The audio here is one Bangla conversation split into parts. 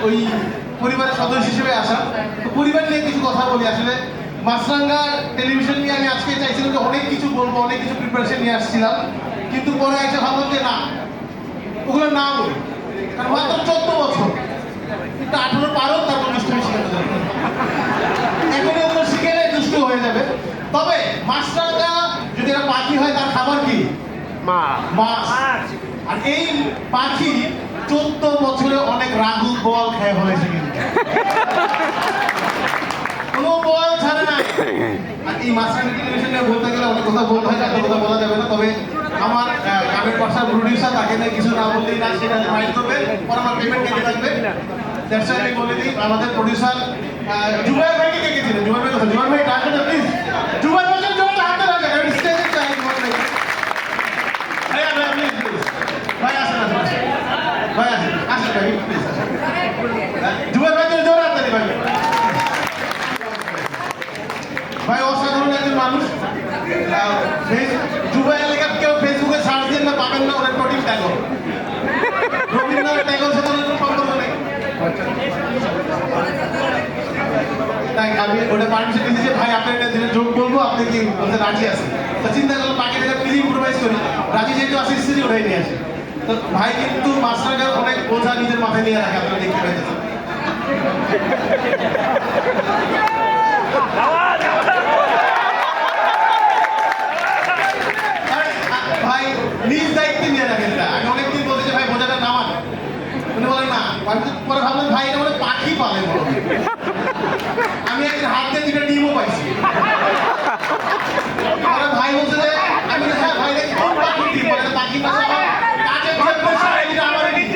ওই পরিবারের সদস্য হিসেবে আসা, তো পরিবার নিয়ে কিছু কথা বলি। আসলে মাছরাঙ্গা টেলিভিশন নিয়ে আমি আজকে চাইছিলাম যে অনেক কিছু বলবো, অনেক কিছু প্রিপারেশন নিয়ে আসছিলাম, কিন্তু পরে এসে ভাবলাম যে না, ওগুলো না বলি, কারণ মাত্র 14 বছর, কিন্তু 18 পারও তারপর দুষ্টুমি শিখাতে যাবে, এখনই ওগুলো শিখে দুষ্ট হয়ে যাবে। তবে মাছরাঙ্গা যদি একটা পাখি হয়, তার খাবার কি? মাছ। আর এই পাখি 14 বছরে অনেক রাগু বল খেয়ে ফেলেছে, কিন্তু কোনো বল ছাড়ে না। আর এই মাছরাঙ্গা টেলিভিশনে বলতে গেলে অনেক কথা বলতে হয়, এত কথা বলা যাবে না। তবে আমার গ্রামের পাশার প্রডিউসার, তাকে নিয়ে কিছু না বললেই না, সেটা ফাইল করবে, পরে আমার পেমেন্ট কেটে থাকবে। দ্যাটস আমি বলে দিই, আমাদের প্রডিউসার জুবাইর ভাইকে কে গেছিলেন? জুবাইর ভাই কথা, জুবাইর ভাই ডাকবেন না প্লিজ। জুবাইর ভাই জন্য হাতে রাখেন, আমি স্টেজে চাই জুবাইর ভাই। ভাই প্লিজ প্লিজ, ভাই আসেন আসেন ভাই, আসেন আসেন ভাই প্লিজ আসেন। জুবাইর ভাই জন্য জোরে হাতে দিবেন ভাই, অসাধারণ একজন মানুষ। জুবাইর লেখা কেউ ফেসবুকে সার্চ দিয়ে না পাবেন না, ওরা প্রোটিন ট্যাগর, রবীন্দ্রনাথ ট্যাগর সাথে কোনো সম্পর্ক নেই। তাই আমি ওটা পারমিশন দিয়েছি যে ভাই আপনার একটা দিনে যোগ বলবো, আপনি কি বলতে রাজি আছেন? তো চিন্তা করলাম বাকিটাকে প্লিজ ইম্প্রোভাইজ করি, রাজি যেহেতু আসি স্ত্রী ওটাই নিয়ে আসি। তো ভাই কিন্তু মাছরাঙ্গার অনেক বোঝা নিজের মাথায় নিয়ে রাখে, আপনারা দেখতে পাইতেছেন। ভাই নিজ দায়িত্বে নিয়ে রাখেন। আমি অনেকদিন বলছি ভাই বোঝাটা নামান, উনি বলেন না। পরে ভাবলেন ভাই এটা বলে পাখি পালে, আমি একদিন হাত দিয়ে 2টা ডিমও পাইছি। ভাই বলছে যে, আমি হ্যাঁ ভাই কোন পাখি ডিম? বলে পাখি পাশে আমার কাজে এটা আমারই ডিম।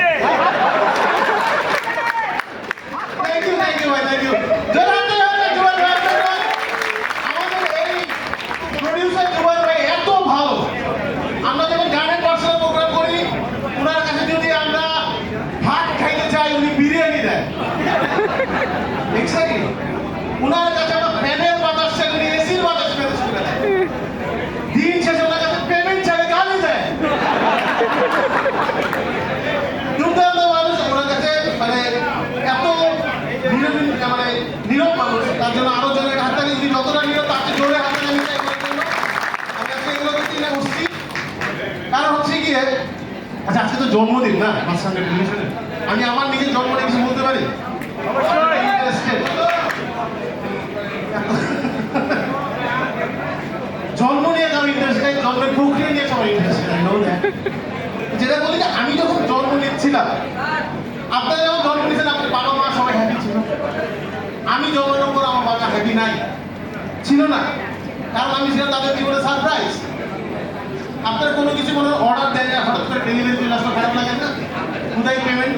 থ্যাংক ইউ ভাই, থ্যাংক ইউ। আমাদের এই প্রডিউসার জুবাইর ভাই এত ভালো, আমরা যখন গানের পার্সোনাল প্রোগ্রাম করি, ওনার কাছে যদি আমরা ভাত খাইতে চাই, উনি বিরিয়ানি দেয়। এক্স্যাক্টলি, ওনার কাছে আমরা ফ্যানের বাতাস চাই, উনি এসির বাতাস ম্যানেজ করে দেয়। দিন শেষে ওনার কাছে পেমেন্ট চাইলে গালি দেয়। দুর্দান্ত মানুষ, ওনার কাছে মানে এত নীরব মানুষ, তার জন্য আরো জনের হাততালি, উনি যতটা নীরব তার চেয়ে জোরে হাততালি আমি চাই ওনার জন্য। আমি আজকে এগুলোকে চিনে উঠছি, কারণ হচ্ছে গিয়ে আচ্ছা আজকে তো জন্মদিন না মাছরাঙ্গা টেলিভিশনের, আমি আমার নিজের জন্মদিন কিছু বলতে পারি? জন্ম নিয়ে কারো ইন্টারেস্ট নেই, জন্মের প্রক্রিয়া নিয়ে সবাই ইন্টারেস্ট নেই। যেটা বলি যে আমি যখন জন্ম নিচ্ছিলাম, আপনারা যখন জন্ম নিচ্ছেন আপনার বাবা মা সবাই হ্যাপি ছিল। আমি জন্মের পর আমার বাবা হ্যাপি নাই, ছিল না, কারণ আমি ছিলাম তাদের জীবনে সারপ্রাইজ। আপনারা কোনো কিছু কোনো অর্ডার দেন না, হঠাৎ করে ডেলিভারি চলে আসলে খারাপ লাগে না? কোথায় পেমেন্ট?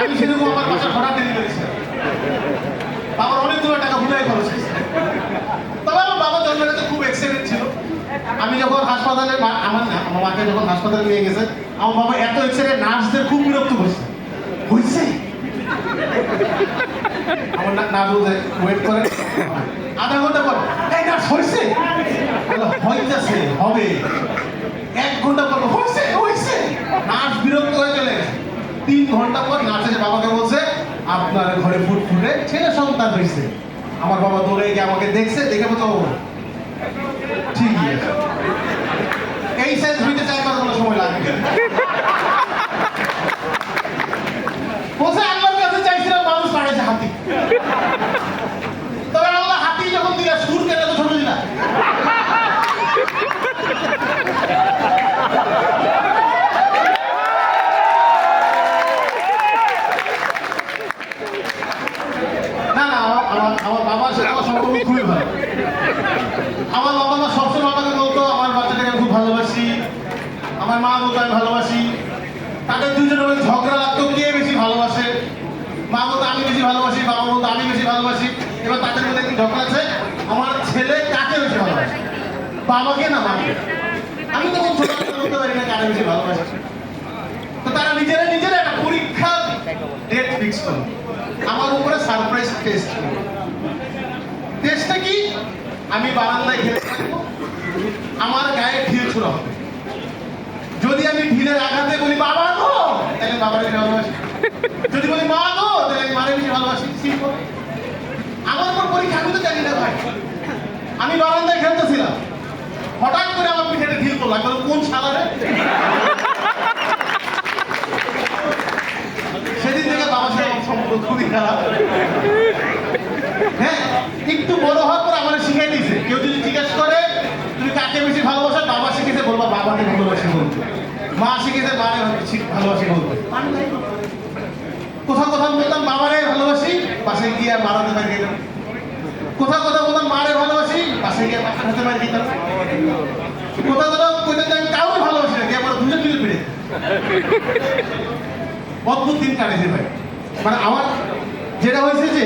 আমি সেরকম আমার বাসার হঠাৎ ডেলিভারি ছিল, বাবার অনেকগুলো টাকা ভুলাই খরচ হয়েছে। তবে আমার বাবা জন্মের কাছে খুব এক্সাইটেড ছিল। আমি যখন হাসপাতালে, আমার মাকে যখন হাসপাতালে নিয়ে গেছে, আমার বাবা এত এক্সাইটেড, নার্সদের খুব বিরক্ত করছে। হয়েছে আমার না বলতে ওয়েট করে আধা ঘন্টা পর, এই নার্স হয়েছে, হইতেছে হবে 1 ঘন্টা পর হয়েছে হয়েছে, নার্স বিরক্ত হয়ে চলে গেছে। 3 ঘন্টা পর নার্স এসে বাবাকে বলছে আপনার ঘরে ফুটফুটে ছেলে সন্তান হয়েছে। আমার বাবা দৌড়ে গিয়ে আমাকে দেখছে, দেখে বলছে ও ঠিকই আছে। এই সেন্স হইতে 4-5 সময় লাগবে। বলছে আল্লাহর কাছে চাইছিলাম, মানুষ পাঠাইছে হাতি। তবে আল্লাহ হাতি যখন দিলা, সুর কেটে তো ছোট দিলা। না না, আমার বাবার সাথে আমার সম্পর্ক খুবই ভালো। আমার বাবা মা সবসময় আমাকে বলতো আমার বাচ্চাটাকে খুব ভালোবাসি, আমার মা বলতো আমি ভালোবাসি। তাদের দুজনের মধ্যে ঝগড়া লাগতো কে বেশি ভালোবাসে। মা বলতো আমি বেশি ভালোবাসি, বাবা বলতো আমি বেশি ভালোবাসি। এবার তাদের মধ্যে একটি ঝগড়া আছে, আমার ছেলে কাকে বেশি ভালোবাসে, বাবাকে না মাকে। আমি তখন ছোট বলতে পারি না কাকে বেশি ভালোবাসে। তো তারা নিজেরা একটা পরীক্ষা ডেট ফিক্স করলো, আমার উপরে সারপ্রাইজ টেস্ট। টেস্টটা কি? আমি বারান্দায় খেলে থাকবো, আমার গায়ে ঢিল ছোড়া হবে। যদি আমি ঢিলের আঘাতে বলি বাবা গো, তাহলে বাবার ভালোবাসি। যদি বলি মা গো, তাহলে আমি মারে বেশি ভালোবাসি। সিম্পল। আমার পর পরীক্ষা আমি তো জানি না ভাই। আমি বারান্দায় খেলতেছিলাম, হঠাৎ করে আমার পিঠে ঢিল পড়লো। আমি বললাম, কোন শালারে? সেদিন থেকে বাবার সাথে আমার সম্পর্ক খুবই খারাপ। হ্যাঁ, একটু বড় হওয়ার পর আমার শিখাই দিয়েছে, কেউ যদি জিজ্ঞেস করে তুমি কাকে বেশি ভালোবাসো, বাবা শিখেছে বলবা বাবাকে ভালোবাসি বলতে, মা শিখেছে মারে ভালোবাসি বলতে। আমি তাই করতাম। কোথাও কোথাও বলতাম বাবারে ভালোবাসি, পাশে গিয়ে মারাতে মারি দিতাম। কোথাও কোথাও বলতাম মারে ভালোবাসি, পাশে গিয়ে হাতে মারি দিতাম। কোথাও কোথাও কইতাম আমি কাউকে ভালোবাসি না, গিয়ে আমরা দুজন মিলে ফিরে। অদ্ভুত দিন কাটেছে ভাই। মানে আমার যেটা হয়েছে যে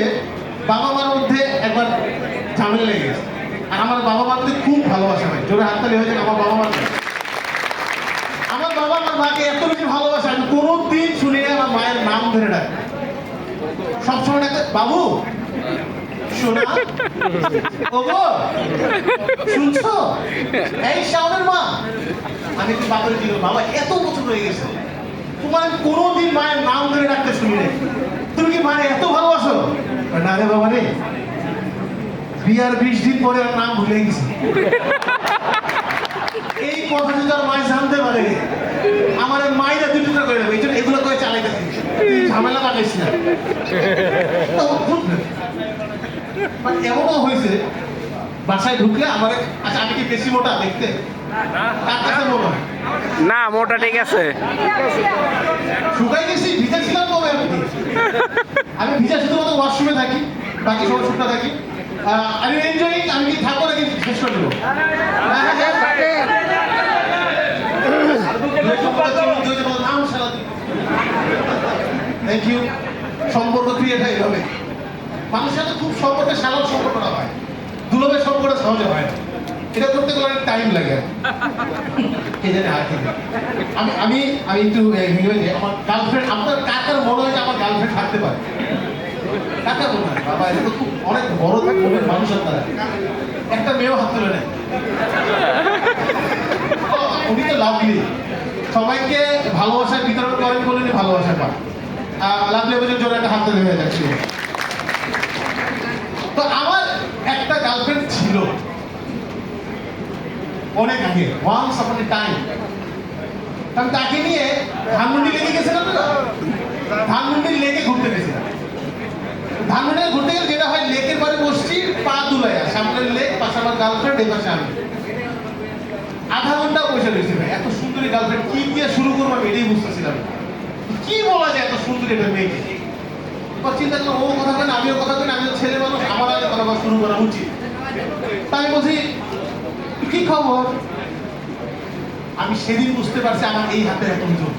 বাবা মার মধ্যে একবার ঝামেলা লেগে গেছে, আর আমার বাবা মার মধ্যে খুব ভালোবাসা ভাই। জোরে হাততালি হয়েছে আমার বাবা মার। আমার বাবা আমার মাকে এত বেশি ভালোবাসে, আমি কোনোদিন শুনি না আমার মায়ের নাম ধরে ডাকে। সবসময় ডাকে বাবু, শোনা, ওগো, শুনছো, এই শাওনের মা। আমি একটু বাপরে দিল, বাবা এত বছর হয়ে গেছে তোমার আমি কোনোদিন মায়ের নাম ধরে ডাকতে শুনি নাই, তুমি কি মায়ের এত ভালোবাসো? না রে বাবা রে, বিয়ার 20 দিন পরে আর নাম ভুলে গেছি। এই কথা যদি আর মায় জানতে পারে, আমার মায়েরা দুই টুকরা করে দেবে। এই জন্য এগুলো করে চালাইতেছি, ঝামেলা লাগাইছি না। মানে এমনও হয়েছে বাসায় ঢুকলে আমার, আচ্ছা আমি কি বেশি মোটা দেখতে? কার কাছে মনে হয়? না, মোটা ঠিক আছে। শুকাই গেছি, ভিজা ছিলাম কবে আমি? আমি ভিজা শুধুমাত্র ওয়াশরুমে থাকি, বাকি সময় শুকনা থাকি। আমি এনজয়িং, আমি কি থাকবো নাকি শেষ করে দেবো? Thank you. সম্পর্ক ক্রিয়েট হয় এভাবে। মানুষের সাথে খুব সম্পর্কে সাধারণ সম্পর্কটা হয়, দুলভের সম্পর্কটা সহজে হয় না। এটা করতে গেলে অনেক টাইম লাগে। কে জানে আর কি। আমি আমি আমি একটু আমার গার্লফ্রেন্ড, আপনার কার কার মনে হয় যে আমার গার্লফ্রেন্ড থাকতে পারে? কার কার মনে হয়? বাবা, এটা তো খুব অনেক বড় মনের মানুষ আপনারা। একটা মেয়েও হাত তুলে নেয়। উনি তো লাভলি, সবাইকে ভালোবাসার বিতরণ করেন বলে ভালোবাসা পান। লাভলি অভিযোগ জন্য একটা হাত তুলে হয়ে যাচ্ছে। তো আমার একটা গার্লফ্রেন্ড ছিল অনেক আগে, ওয়ান্স আপন এ টাইম। আমি তাকে নিয়ে ধানমন্ডি লেকে গেছিলাম না, ধানমন্ডির লেকে ঘুরতে গেছিলাম। ধানমন্ডি ঘুরতে গেলে যেটা হয়, লেকের পরে বসছি, পা দুলাইয়া, সামনের লেক, পাশে আমার গার্লফ্রেন্ড, এই পাশে আমি। আধা ঘন্টা বসে রয়েছে ভাই। এত সুন্দরী গার্লফ্রেন্ড, কি দিয়ে শুরু করবো আমি এটাই বুঝতেছিলাম। কি বলা যায় এত সুন্দরী একটা মেয়েকে? চিন্তা করলাম, ও কথা কেন, আমিও কথা কেন, আমি ছেলে মানুষ, আমার আগে কথা বলা শুরু করা উচিত। তাই বলছি, কি খবর? আমি সেদিন বুঝতে পারছি আমার এই হাতের এত ওজন।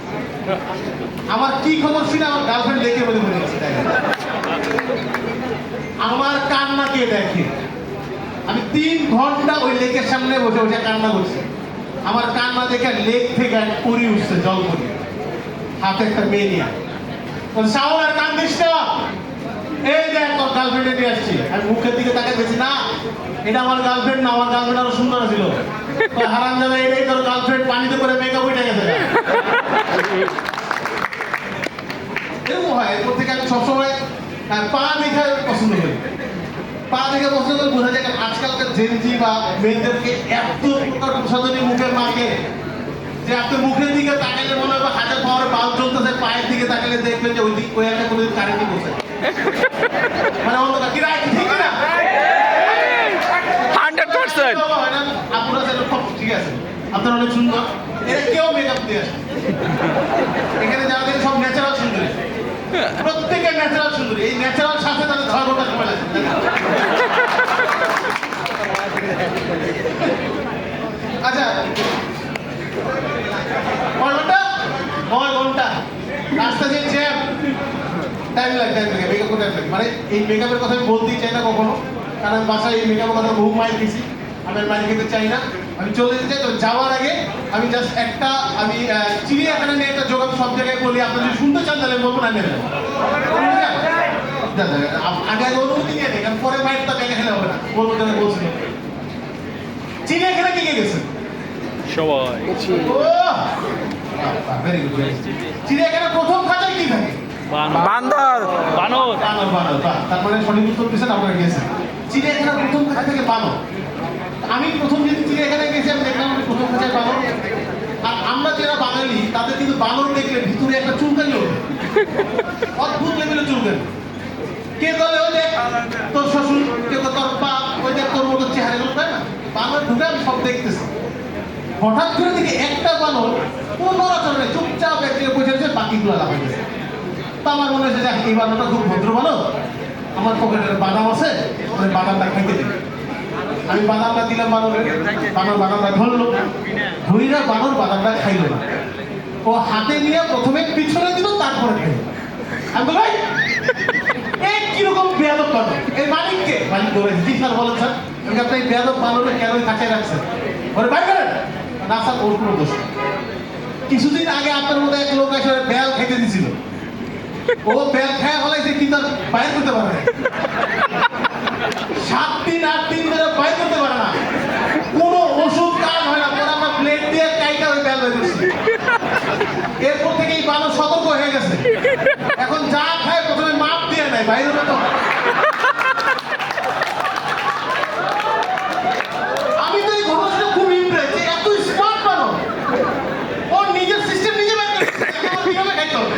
আমার কি খবর শুনে আমার গার্লফ্রেন্ড লেকে বলে মনে হচ্ছে। আমার কান্না কে দেখে? আমি 3 ঘন্টা ওই লেকের সামনে বসে বসে কান্না করছি। আমার কান্না দেখে লেক থেকে এক পরি উঠছে, জল পরি, হাতে একটা মেয়ে নিয়ে। শাওন, আর কান্দিস না, এই দেখ তোর গার্লফ্রেন্ডে নিয়ে আসছি। আমি মুখের দিকে তাকাই দেখছি, না এটা আমার গার্লফ্রেন্ড না, আমার গার্লফ্রেন্ড আরো সুন্দর ছিল। হারাম যাবে, এটাই তোর গার্লফ্রেন্ড, পানিতে করে মেকআপ উঠে গেছে। এরকম হয়। এরপর থেকে আমি সবসময় পা দেখে পছন্দ করি। পা দেখে পছন্দ করে বোঝা যায় আজকালকার জেনজি বা মেয়েদেরকে এত প্রকার প্রসাধনী মুখের মাকে, যে আপনি মুখের দিকে তাকাইলে মনে হবে হাজার পাওয়ার বাল্ব জ্বলতেছে, পায়ের দিকে তাকাইলে দেখবেন যে ওই দিক ওই একটা কোনোদিন কারেন্টই বসে, মানে অন্ধকার। কি রাইট, ঠিক না? 100%। আপনারা ঠিক আছে, আপনারা অনেক সুন্দর। এরা কেউ মেকআপ দিয়ে আসে, এখানে যারা দেখে সব ন্যাচারাল সুন্দরী, প্রত্যেকে ন্যাচারাল সুন্দরী। এই ন্যাচারাল সাথে তাদের 6 ঘন্টা সময় লাগে। আচ্ছা, 9 ঘন্টা রাস্তা যে জ্যাম, টাইম লাগে, মেকআপ করতে টাইম লাগে। মানে এই মেকআপের কথা আমি বলতেই চাই না কখনো, কারণ বাসায় এই মেকআপের কথা বহু মাইল দিয়েছি। আমি আর মাইল খেতে চাই না, আমি চলে যেতে চাই। তো যাওয়ার আগে আমি জাস্ট একটা, আমি চিড়িয়াখানা নিয়ে একটা যোগাযোগ সব জায়গায় বলি, আপনি যদি শুনতে চান তাহলে বলবো না, নেবেন আগে আগে অনুমতি নিয়ে নেই, কারণ পরে মাইলটা দেখে খেলে হবে না, বলবো তাহলে বলছিল। চিড়িয়াখানা কে কে গেছে? সবাই। Very good. চিড়িয়াখানা প্রথম খাঁচায় কি থাকে? বান্দর বানর বানর বানর বাহ, তার মানে সঠিক উত্তর দিয়েছেন, আপনারা গেছেন চিড়িয়াখানা প্রথম খাঁচা থেকে বানর। আমি প্রথম যেদিন চিড়িয়াখানায় গেছি আমি দেখলাম যে প্রথম খাঁচায় বানর। আর আমরা যারা বাঙালি তাদের কিন্তু বানর দেখলে ভিতরে একটা চুলকানি ওঠে, অদ্ভুত লেভেলের চুলকানি। কে বলে ওই যে তোর শ্বশুর, কে বলে তোর বাপ, ওই যে তোর মতো চেহারা গুলো, তাই না? বানর ঢুকে আমি সব দেখতেছি। হঠাৎ করে দেখি একটা বানর কোনো নড়াচড়া চুপচাপ একদিকে বসে আছে, বাকিগুলো লাফাইতেছে। তা আমার মনে হয়েছে যে এই বানরটা খুব ভদ্র বানর, আমার পকেটের বাদাম আছে, ওই বাদামটা খাইতে দিই। আমি বাদামটা দিলাম বানরের, বানর বাদামটা ধরলো, ধইরা বানর বাদামটা খাইলো না। ও হাতে নিয়ে প্রথমে পিছনে দিল, তারপরে খাইলো। আমি বলি ভাই এই কিরকম বেয়াদব বানর, এই মালিককে? মালিক বলে জি স্যার বলেন স্যার, আমি আপনি এই বেয়াদব বানরকে কেন কাছে রাখছেন? ওরে বাইর করেন। না স্যার ওর কোনো দোষ নেই। কিছুদিন আগে আপনার মধ্যে এক লোক এসে বেল খেতে দিছিল, ও বেল খায় হলাইছে কিন্তু আর বাইর করতে পারে না। 7 দিন 8 দিন ধরে বাইর করতে পারে না, কোনো ওষুধ কাজ হয় না, পরে আমরা প্লেট দিয়ে কাইটা ওই বেল বের করছি। এরপর থেকে এই বানর সতর্ক হয়ে গেছে, এখন যা খায় প্রথমে মাপ দিয়ে নেয়, বাইরে তো। আমি তো এই ঘটনাটা খুব ইমপ্রেস যে এত স্মার্ট বানর, ওর নিজের সিস্টেম নিজে বের করে আমার কিভাবে খাইতে হবে,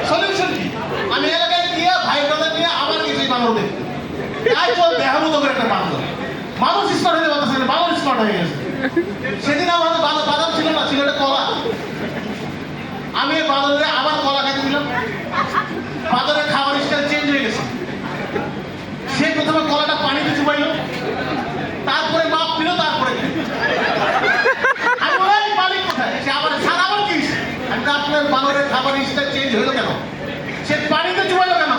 সলিউশন কি? আমি এলাকায় গিয়ে ভাই ব্রাদার নিয়ে আবার গেছি বানর দেখতে। তাই চল দেখাবো তোকে একটা বানর। মানুষ স্মার্ট হয়ে যাবে, বানর স্মার্ট হয়ে গেছে। সেদিন আমার বাদাম ছিল না, ছিল একটা কলা। আমি এই বাদরে আবার কলা খাইতে দিলাম, বাদরের খাবার স্টাইল চেঞ্জ হয়ে গেছে। সে প্রথমে কলাটা পানিতে চুবাইলো, তারপরে মাপ নিল, তারপরে আমি বললাম মালিক কোথায়? সে আবার স্যার আবার কি? আমি তো আপনার বাদরের খাবার স্টাইল চেঞ্জ হইলো কেন? সে পানিতে চুবাইলো কেন?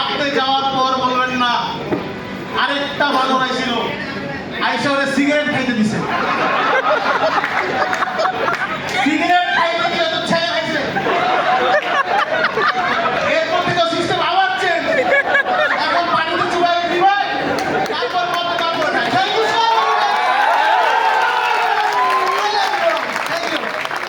আপনি যাওয়ার পর বলবেন না আরেকটা বাদর আইছিল, আইসা ওরা সিগারেট খাইতে দিছে।